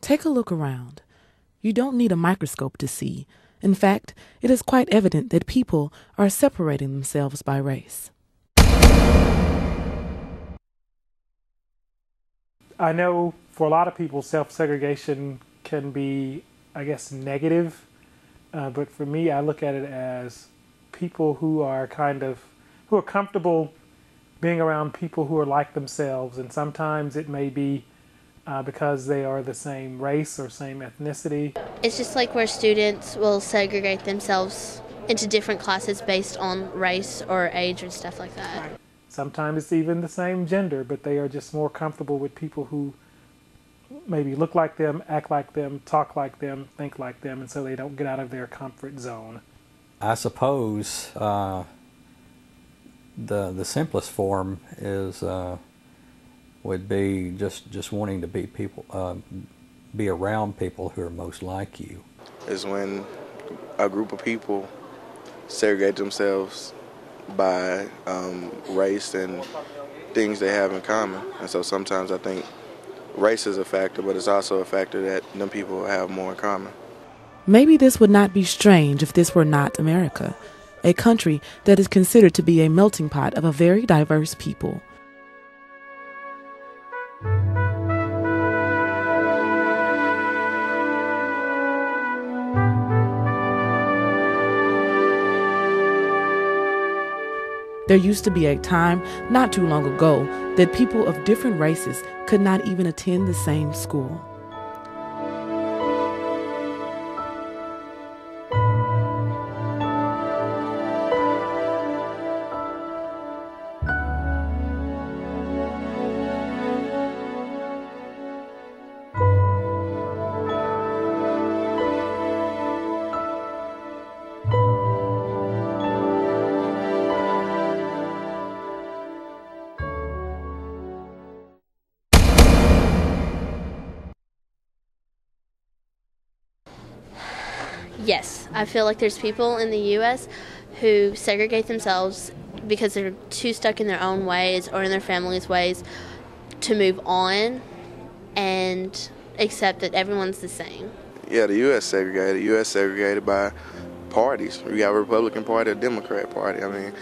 Take a look around. You don't need a microscope to see. In fact, it is quite evident that people are separating themselves by race. I know for a lot of people, self-segregation can be, I guess, negative. But for me, I look at it as people who are comfortable being around people who are like themselves. And sometimes it may be because they are the same race or same ethnicity. It's just like where students will segregate themselves into different classes based on race or age and stuff like that. Right. Sometimes it's even the same gender, but they are just more comfortable with people who maybe look like them, act like them, talk like them, think like them, and so they don't get out of their comfort zone. I suppose the simplest form is would be just wanting to be around people who are most like you. Is when a group of people segregate themselves by race and things they have in common. And so sometimes I think race is a factor, but it's also a factor that them people have more in common. Maybe this would not be strange if this were not America, a country that is considered to be a melting pot of a very diverse people. There used to be a time, not too long ago, that people of different races could not even attend the same school. Yes, I feel like there's people in the U.S. who segregate themselves because they're too stuck in their own ways or in their family's ways to move on and accept that everyone's the same. Yeah, the U.S. segregated. The U.S. segregated by parties. We got a Republican Party, a Democrat Party. I mean,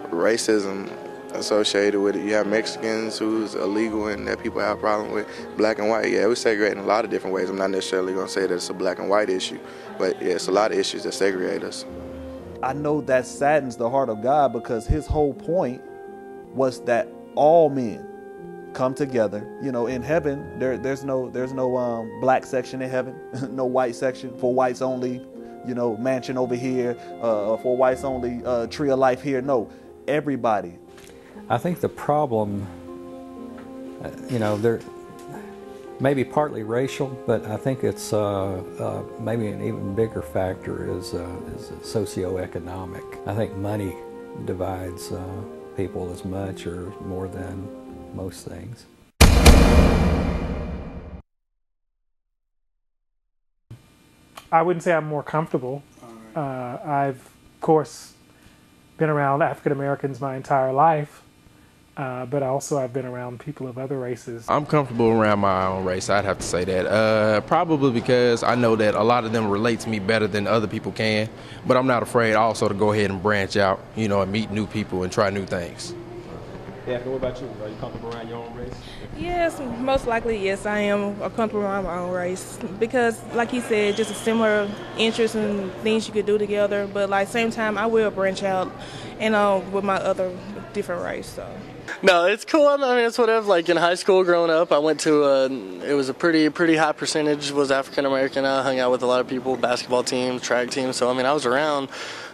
racism associated with it. You have Mexicans who's illegal and that people have a problem with. Black and white, yeah, we segregate in a lot of different ways. I'm not necessarily going to say that it's a black and white issue, but yeah, it's a lot of issues that segregate us. I know that saddens the heart of God because his whole point was that all men come together. You know, in heaven, there's no black section in heaven, no white section for whites only, you know, mansion over here, for whites only, tree of life here. No, everybody. I think the problem, there may be partly racial, but I think it's maybe an even bigger factor is socioeconomic. I think money divides people as much or more than most things. I wouldn't say I'm more comfortable. I've, of course, been around African Americans my entire life. But also I've been around people of other races. I'm comfortable around my own race, I'd have to say that. Probably because I know that a lot of them relate to me better than other people can. But I'm not afraid also to go ahead and branch out, and meet new people and try new things. Daphne, what about you? Are you comfortable around your own race? Yes, most likely, yes, I am comfortable around my own race. Because, like he said, just a similar interest and things you could do together. But, same time, I will branch out, with my other different race, so. No, it's cool. I mean, it's whatever. In high school growing up, I went to it was a pretty high percentage was African American. I hung out with a lot of people, basketball teams, track teams. So, I was around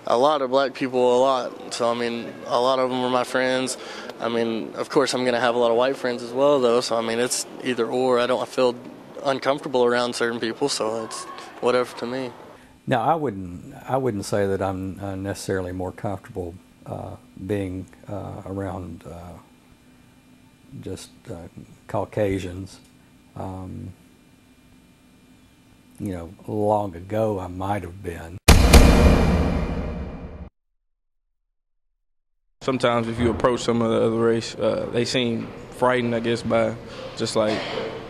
a lot of black people a lot. So, a lot of them were my friends. Of course, I'm going to have a lot of white friends as well, though. So, it's either or. I feel uncomfortable around certain people, so it's whatever to me. Now, I wouldn't say that I'm necessarily more comfortable being around just Caucasians. Long ago I might have been. Sometimes if you approach some of the other race, they seem frightened, I guess, by just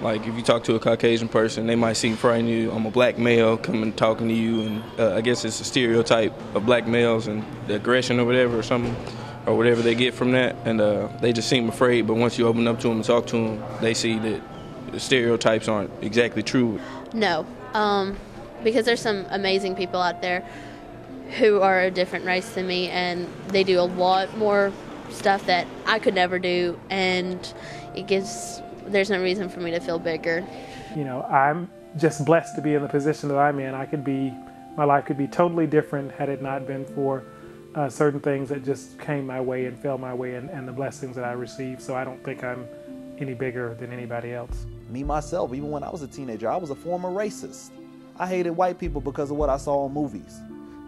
Like if you talk to a Caucasian person, they might seem frightened you. I'm a black male coming talking to you, and I guess it's a stereotype of black males and the aggression or whatever or something, or whatever they get from that, and they just seem afraid. But once you open up to them and talk to them, they see that the stereotypes aren't exactly true. No, because there's some amazing people out there who are a different race than me, and they do a lot more stuff that I could never do, and there's no reason for me to feel bigger. You know, I'm just blessed to be in the position that I'm in. My life could be totally different had it not been for certain things that just came my way and fell my way, and the blessings that I received. So I don't think I'm any bigger than anybody else. Me, myself, even when I was a teenager, I was a former racist. I hated white people because of what I saw in movies.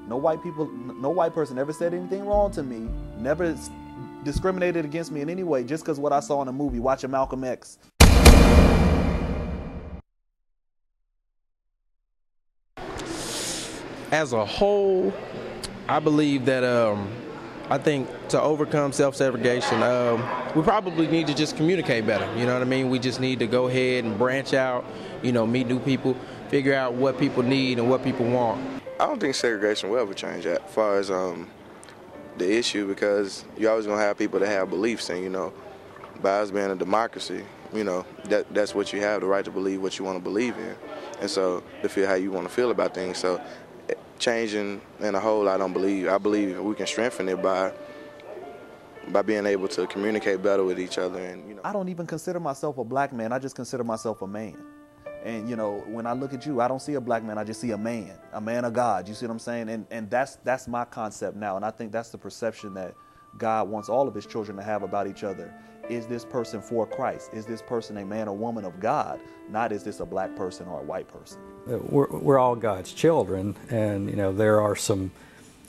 No white person ever said anything wrong to me, never discriminated against me in any way just because what I saw in a movie, watching Malcolm X. As a whole, I believe that I think to overcome self-segregation, we probably need to just communicate better. You know what I mean? We just need to go ahead and branch out, you know, meet new people, figure out what people need and what people want. I don't think segregation will ever change that as far as the issue, because you're always going to have people that have beliefs, and, you know, by us being a democracy, you know, that's what you have, the right to believe what you want to believe in, and so to feel how you want to feel about things. So changing in a whole, I don't believe. I believe we can strengthen it by being able to communicate better with each other. And, you know, I don't even consider myself a black man. I just consider myself a man. And, you know, when I look at you, I don't see a black man. I just see a man of God. You see what I'm saying? And that's my concept now. And I think that's the perception that God wants all of his children to have about each other. Is this person for Christ? Is this person a man or woman of God? Not is this a black person or a white person? We're all God's children, and, you know, there are some,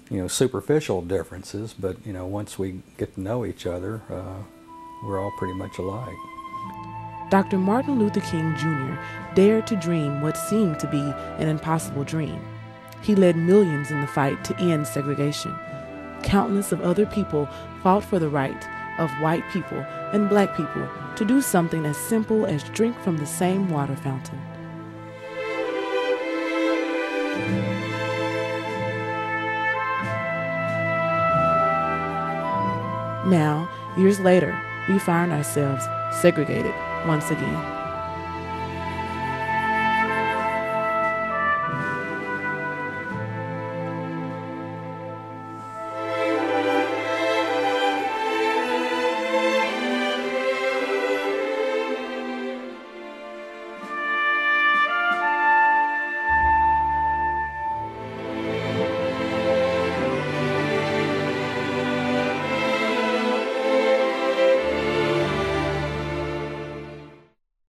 you know, superficial differences, but, you know, once we get to know each other, we're all pretty much alike. Dr. Martin Luther King Jr. dared to dream what seemed to be an impossible dream. He led millions in the fight to end segregation. Countless of other people fought for the right of white people and black people to do something as simple as drink from the same water fountain. Now, years later, we find ourselves segregated once again.